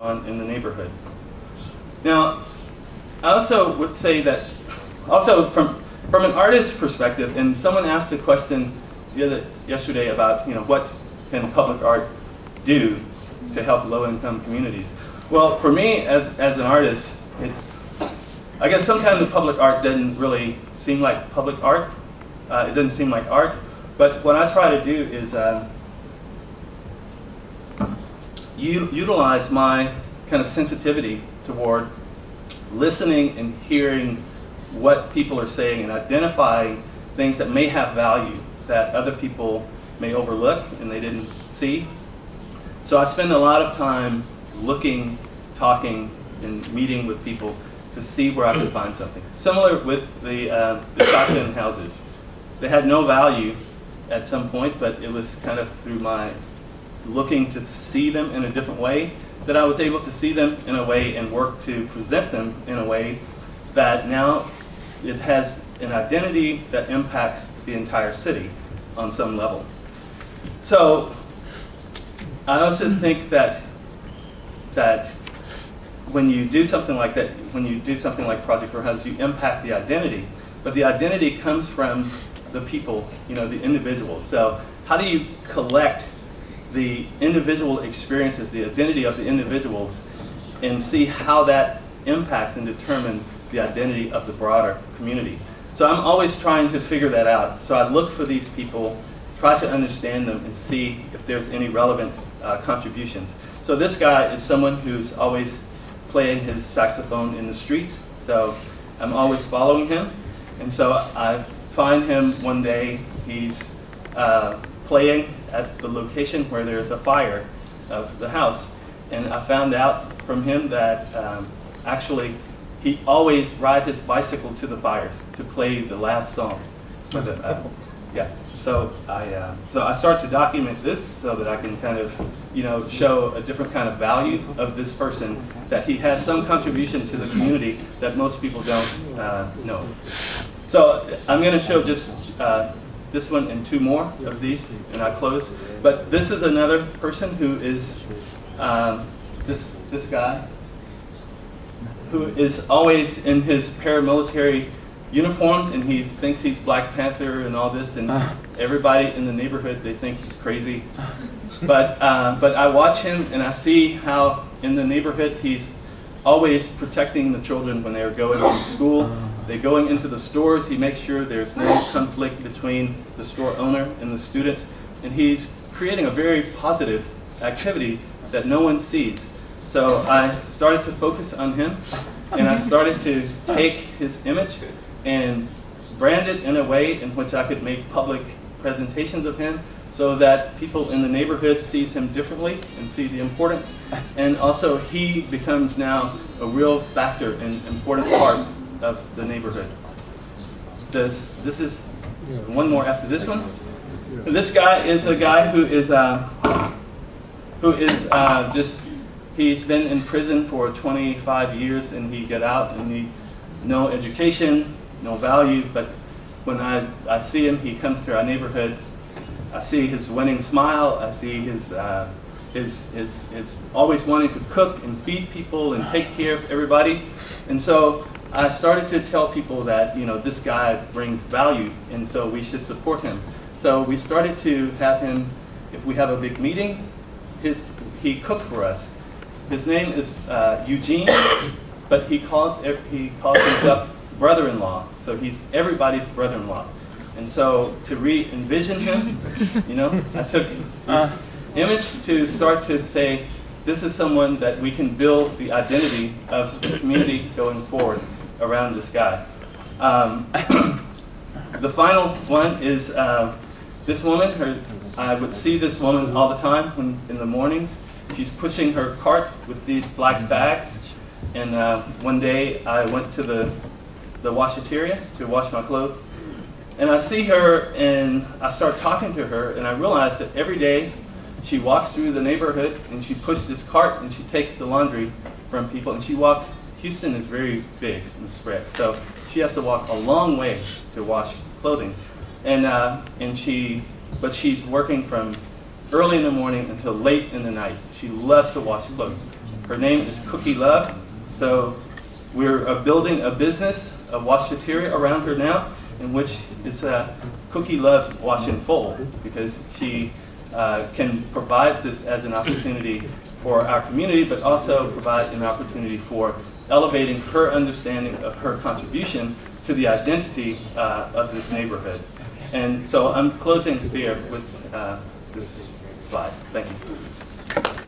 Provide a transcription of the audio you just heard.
on in the neighborhood. Now, I also would say that, also from an artist's perspective, and someone asked a question yesterday about, what can public art do to help low-income communities? Well, for me, as an artist, I guess sometimes the public art doesn't really seem like public art. It doesn't seem like art. But what I try to do is utilize my kind of sensitivity toward listening and hearing what people are saying and identifying things that may have value that other people may overlook and they didn't see. So I spend a lot of time looking, talking, and meeting with people to see where I can find something. Similar with the shotgun houses. They had no value at some point, but it was kind of through my looking to see them in a different way that I was able to see them in a way and work to present them in a way that now it has an identity that impacts the entire city on some level. So I also think that when you do something like that, when you do something like Project Row House, you impact the identity, but the identity comes from the people, the individuals. So how do you collect the individual experiences, the identity of the individuals, and see how that impacts and determines the identity of the broader community? So I'm always trying to figure that out. So I look for these people, try to understand them, and see if there's any relevant contributions. So this guy is someone who's always playing his saxophone in the streets. So I'm always following him. And so I find him one day, he's playing at the location where there's a fire of the house. And I found out from him that actually he always rides his bicycle to the fires to play the last song. Yeah. So I start to document this so that I can kind of, show a different kind of value of this person, that he has some contribution to the community that most people don't know. So I'm going to show just this one and two more of these, and I close. But this is another person who is this guy who is always in his paramilitary uniforms, and he thinks he's Black Panther and all this, and everybody in the neighborhood, they think he's crazy. But I watch him and I see how in the neighborhood he's always protecting the children when they're going to school. They're going into the stores. He makes sure there's no conflict between the store owner and the students. And he's creating a very positive activity that no one sees. So I started to focus on him, and I started to take his image and brand it in a way in which I could make public presentations of him so that people in the neighborhood sees him differently and see the importance. And also he becomes now a real factor and important part of the neighborhood. This is one more after this one. This guy is a guy who is he's been in prison for 25 years, and he got out and he no education, no value, but when I see him, he comes to our neighborhood. I see his winning smile. I see his always wanting to cook and feed people and take care of everybody. And so I started to tell people that this guy brings value, and so we should support him. So we started to have him, if we have a big meeting, he cooked for us. His name is Eugene, but he calls himself brother-in-law. So he's everybody's brother-in-law. And so to re-envision him, I took this image to start to say, this is someone that we can build the identity of the community going forward around this guy. The final one is this woman. I would see this woman all the time in the mornings. She's pushing her cart with these black bags. And one day I went to the washateria to wash my clothes. And I see her, and I start talking to her, and I realize that every day she walks through the neighborhood, and she pushes this cart, and she takes the laundry from people, and she walks. Houston is very big and spread, so she has to walk a long way to wash clothing. But she's working from early in the morning until late in the night. She loves to wash clothes. Her name is Cookie Love. So we're building a business, a washateria around her now, in which it's Cookie Loves Wash and Fold, because she can provide this as an opportunity for our community, but also provide an opportunity for elevating her understanding of her contribution to the identity of this neighborhood. And so I'm closing here with this slide. Thank you.